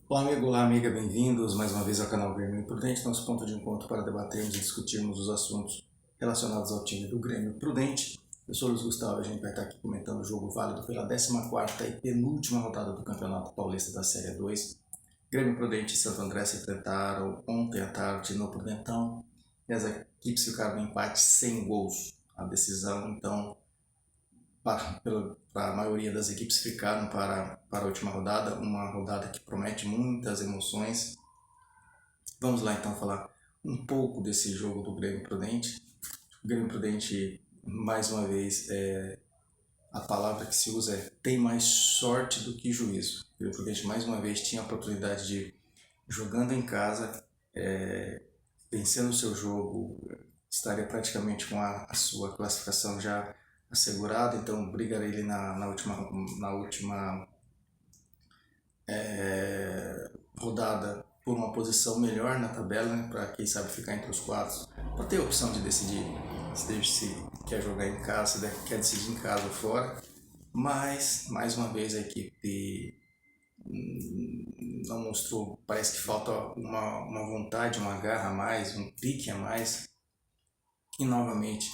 Olá amigo, olá amiga, bem-vindos mais uma vez ao canal Grêmio Prudente, nosso ponto de encontro para debatermos e discutirmos os assuntos relacionados ao time do Grêmio Prudente. Eu sou o Luiz Gustavo e a gente vai estar aqui comentando o jogo válido pela 14ª e penúltima rodada do Campeonato Paulista da Série 2. Grêmio Prudente e Santo André se enfrentaram ontem à tarde no Prudentão e as equipes ficaram no empate sem gols. A decisão, então, para a maioria das equipes ficaram para a última rodada, uma rodada que promete muitas emoções. Vamos lá então falar um pouco desse jogo do Grêmio Prudente. O Grêmio Prudente, mais uma vez, a palavra que se usa é tem mais sorte do que juízo. O Grêmio Prudente, mais uma vez, tinha a oportunidade de, jogando em casa, vencendo o seu jogo, estaria praticamente com a sua classificação já assegurada, então brigaria ele na última rodada por uma posição melhor na tabela, né, para quem sabe ficar entre os quatro, para ter a opção de decidir se quer jogar em casa, se quer decidir em casa ou fora. Mas, mais uma vez, a equipe não mostrou, parece que falta uma vontade, uma garra a mais, um pique a mais, e novamente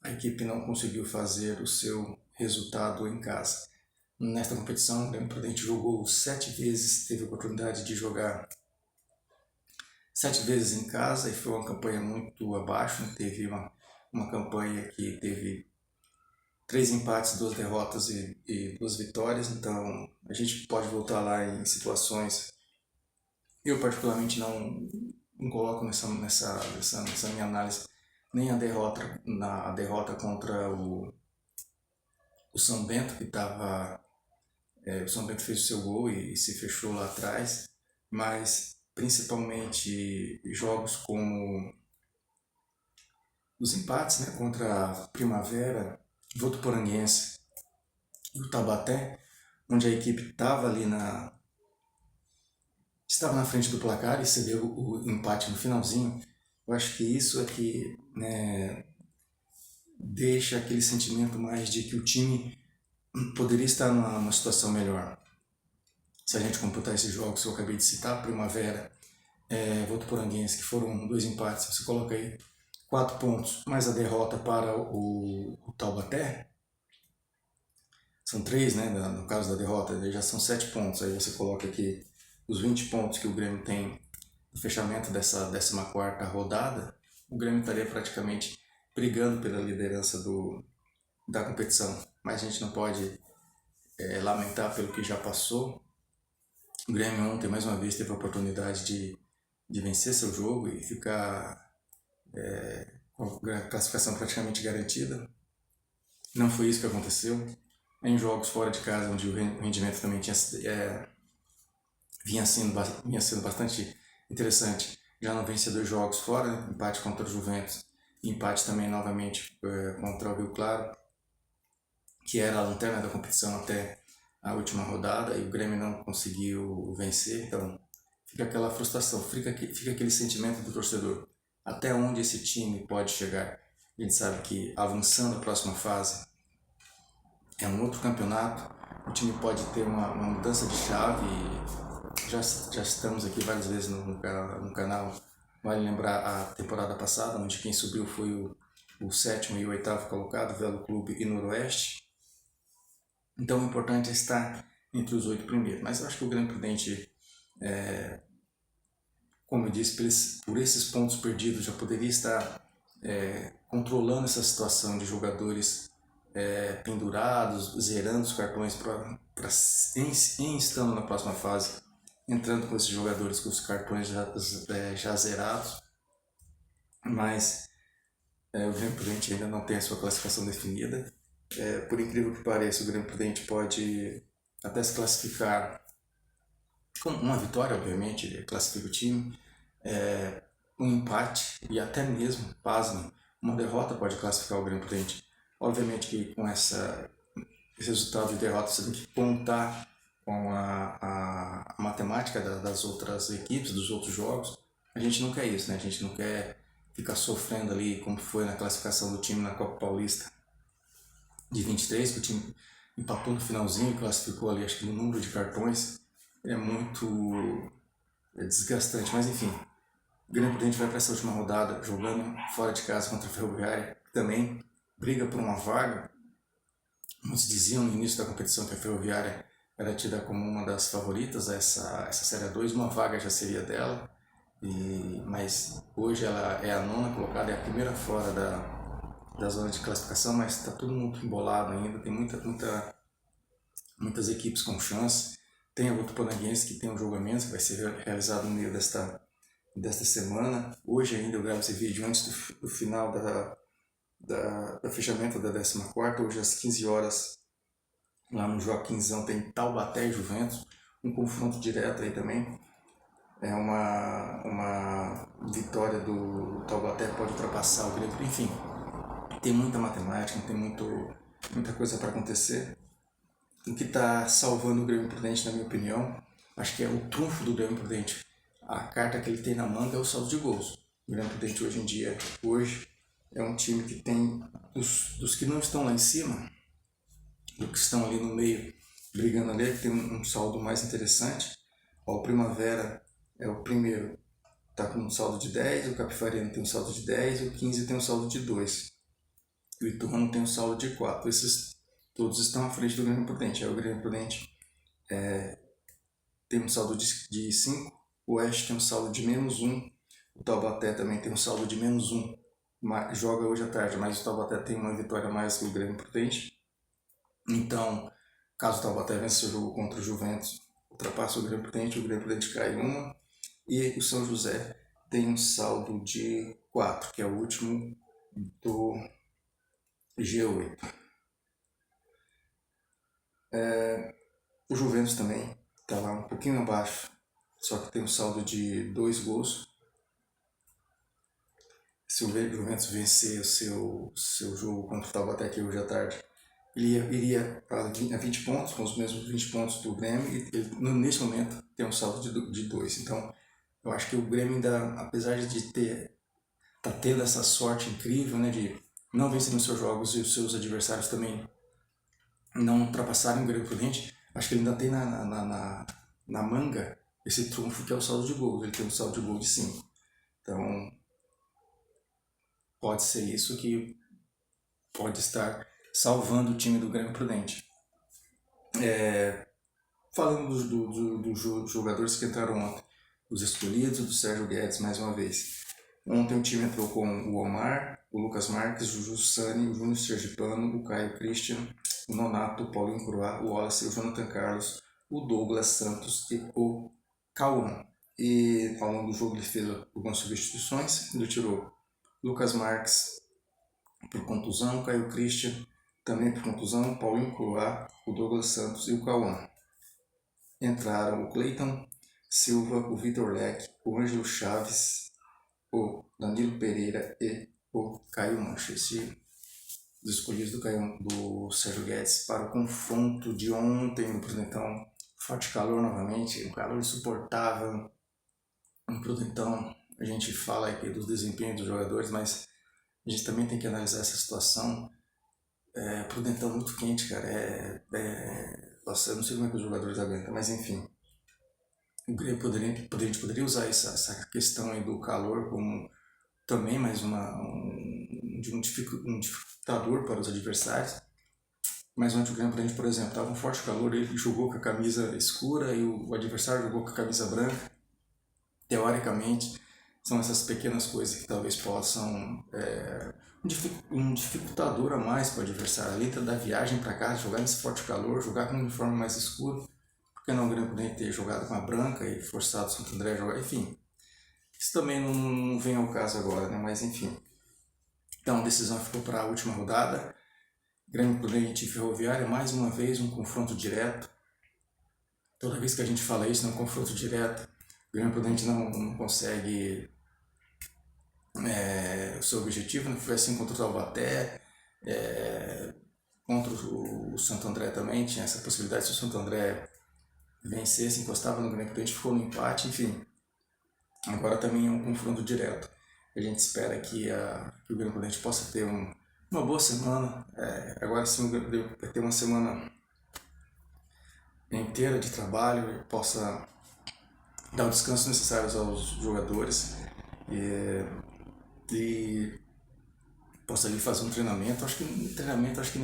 a equipe não conseguiu fazer o seu resultado em casa. Nesta competição, o Grêmio Prudente jogou 7 vezes, teve a oportunidade de jogar 7 vezes em casa e foi uma campanha muito abaixo. Teve uma campanha que teve 3 empates, 2 derrotas e 2 vitórias, então a gente pode voltar lá em situações. Eu particularmente não coloco nessa minha análise nem a derrota contra o São Bento, que estava. O São Bento fez o seu gol e se fechou lá atrás, mas principalmente jogos como os empates, né, contra a Primavera, Votuporanguense e o Taubaté, onde a equipe estava na frente do placar e cedeu o empate no finalzinho. Eu acho que isso é que, né, deixa aquele sentimento mais de que o time poderia estar numa situação melhor. Se a gente computar esses jogos que eu acabei de citar, Primavera, Votuporanguense, que foram 2 empates, você coloca aí 4 pontos, mais a derrota para o Taubaté, são 3, né, no caso da derrota, já são 7 pontos, aí você coloca aqui os 20 pontos que o Grêmio tem no fechamento dessa 14ª rodada, o Grêmio estaria praticamente brigando pela liderança da competição, mas a gente não pode lamentar pelo que já passou. O Grêmio ontem, mais uma vez, teve a oportunidade de vencer seu jogo e ficar com a classificação praticamente garantida. Não foi isso que aconteceu. Em jogos fora de casa, onde o rendimento também vinha sendo bastante interessante, já não vencia 2 jogos fora, empate contra o Juventus, empate também novamente contra o Rio Claro, que era a lanterna da competição até a última rodada, e o Grêmio não conseguiu vencer. Então fica aquela frustração, fica aquele sentimento do torcedor, até onde esse time pode chegar. A gente sabe que avançando a próxima fase é um outro campeonato, o time pode ter uma mudança de chave. Já estamos aqui várias vezes no canal, vale lembrar a temporada passada, onde quem subiu foi o 7º e o 8º colocado, Velo Clube e Noroeste. Então o importante é estar entre os 8 primeiros, mas eu acho que o Grêmio Prudente, como eu disse, por esses pontos perdidos já poderia estar controlando essa situação de jogadores pendurados, zerando os cartões em estando na próxima fase, entrando com esses jogadores com os cartões já zerados. Mas o Grêmio Prudente ainda não tem a sua classificação definida. Por incrível que pareça, o Grêmio Prudente pode até se classificar com uma vitória, obviamente, classifica o time, um empate e até mesmo, pasmem, uma derrota pode classificar o Grêmio Prudente. Obviamente que com esse resultado de derrota você tem que contar com a matemática das outras equipes, dos outros jogos. A gente não quer isso, né? A gente não quer ficar sofrendo ali como foi na classificação do time na Copa Paulista de 23, que o time empatou no finalzinho e classificou ali, acho que no número de cartões. é muito desgastante, mas enfim. O Grêmio Prudente vai para essa última rodada jogando fora de casa contra a Ferroviária, que também briga por uma vaga. Muitos diziam no início da competição que a Ferroviária era tida como uma das favoritas a essa Série A2, uma vaga já seria dela, mas hoje ela é a nona colocada, é a primeira fora da zona de classificação, mas está tudo muito embolado ainda, tem muitas equipes com chance. Tem a Votuporanguense que tem um jogo a menos, que vai ser realizado no meio desta semana. Hoje ainda eu gravo esse vídeo antes do final do fechamento da 14ª, hoje às 15 horas, lá no Joaquinzão tem Taubaté e Juventus, um confronto direto aí também. É uma vitória do Taubaté, pode ultrapassar o Grêmio, enfim, tem muita matemática, tem muita coisa para acontecer. O que está salvando o Grêmio Prudente, na minha opinião, acho que é o trunfo do Grêmio Prudente. A carta que ele tem na manga é o saldo de gols. O Grêmio Prudente hoje em dia, é um time que tem, dos que não estão lá em cima, dos que estão ali no meio, brigando ali, que tem um saldo mais interessante. O Primavera é o primeiro, está com um saldo de 10, o Capifariano tem um saldo de 10, o 15 tem um saldo de 2. E o Ituano tem um saldo de 4. Esses todos estão à frente do Grêmio Prudente. Aí o Grêmio Prudente tem um saldo de 5, o Oeste tem um saldo de -1, o Taubaté também tem um saldo de -1, joga hoje à tarde, mas o Taubaté tem uma vitória a mais que o Grêmio Prudente. Então, caso o Taubaté vença o jogo contra o Juventus, ultrapassa o Grêmio Prudente cai uma, e o São José tem um saldo de 4, que é o último do G8. O Juventus também está lá um pouquinho abaixo, só que tem um saldo de 2 gols. Se o Juventus vencer o seu jogo contra o Taubaté aqui hoje à tarde, ele iria a 20 pontos, com os mesmos 20 pontos do Grêmio, e ele, nesse momento, tem um saldo de 2. Então, eu acho que o Grêmio ainda, apesar de tá tendo essa sorte incrível, né, de não vencer nos seus jogos e os seus adversários também não ultrapassarem o Grêmio Prudente, acho que ele ainda tem na manga esse trunfo que é o saldo de gols. Ele tem um saldo de gol de 5. Então, pode ser isso que pode estar salvando o time do Grêmio Prudente. Falando dos jogadores que entraram ontem, os escolhidos, do Sérgio Guedes mais uma vez. Ontem o time entrou com o Omar, o Lucas Marques, o Jussani, o Júnior Sergipano, o Caio Christian, o Nonato, o Paulinho Cruá, o Wallace, o Jonathan Carlos, o Douglas Santos e o Cauã. E ao longo do jogo ele fez algumas substituições, ele tirou Lucas Marques por contusão, Caio Christian também por contusão, Paulinho Cruá, o Douglas Santos e o Cauã. Entraram o Cleiton Silva, o Vitor Leque, o Ângelo Chaves, o Danilo Pereira e o Caio Mancha. Os escolhidos do Sérgio Guedes para o confronto de ontem no Prudentão. Forte calor novamente, um calor insuportável no Prudentão. A gente fala aqui dos desempenhos dos jogadores, mas a gente também tem que analisar essa situação. Prudentão muito quente, cara. Nossa, eu não sei como é que os jogadores aguentam, mas enfim. O Grêmio poderia usar essa questão aí do calor como também mais um dificultador para os adversários. Mas ontem o Grêmio Prudente, por exemplo, estava um forte calor, ele jogou com a camisa escura e o adversário jogou com a camisa branca. Teoricamente, são essas pequenas coisas que talvez possam um dificultador a mais para o adversário ali, da viagem para casa, jogar nesse forte calor, jogar com um uniforme mais escuro. Por que não o Grêmio Prudente ter jogado com a branca e forçado o Santo André a jogar? Enfim, isso também não vem ao caso agora, né? Mas enfim. Então a decisão ficou para a última rodada. Grêmio Prudente e Ferroviária, mais uma vez um confronto direto. Toda vez que a gente fala isso, é um confronto direto. O Grêmio Prudente não consegue o seu objetivo, né? Foi assim contra o Taubaté, contra o Santo André também, tinha essa possibilidade. Se o Santo André vencesse, encostava no Grêmio Prudente, ficou no empate, enfim. Agora também é um confronto direto. A gente espera que o Grêmio Prudente possa ter uma boa semana. Agora sim vai ter uma semana inteira de trabalho possa dar o descanso necessário aos jogadores e possa ali fazer um treinamento. Acho que treinamento, acho que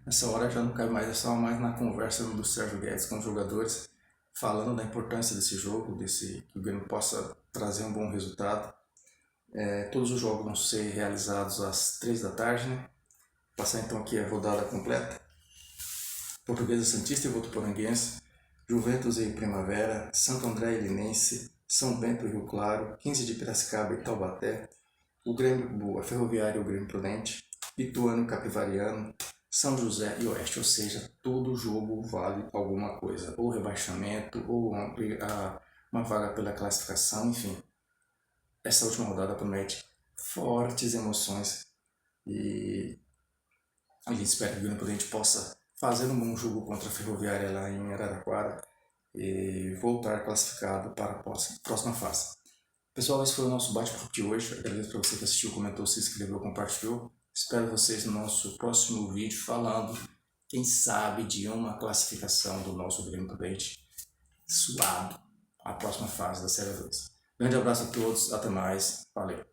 nessa hora já não cabe mais, é só mais na conversa do Sérgio Guedes com os jogadores, falando da importância desse jogo, que o Grêmio possa trazer um bom resultado. Todos os jogos vão ser realizados às 3 da tarde, né? Passar então aqui a rodada completa. Portuguesa Santista e Votuporanguense, Juventus e Primavera, Santo André e Linense, São Bento e Rio Claro, 15 de Piracicaba e Taubaté, o Grêmio, a Ferroviária e o Grêmio Prudente, Ituano e Capivariano, São José e Oeste, ou seja, todo jogo vale alguma coisa, ou rebaixamento, ou uma vaga pela classificação, enfim. Essa última rodada promete fortes emoções e a gente espera que o Grêmio Prudente possa fazer um bom jogo contra a Ferroviária lá em Araraquara e voltar classificado para a próxima fase. Pessoal, esse foi o nosso bate-papo de hoje. Agradeço para você que assistiu, comentou, se inscreveu, compartilhou. Espero vocês no nosso próximo vídeo falando, quem sabe, de uma classificação do nosso Grêmio Prudente suado à próxima fase da Série 2. Grande abraço a todos, até mais, valeu!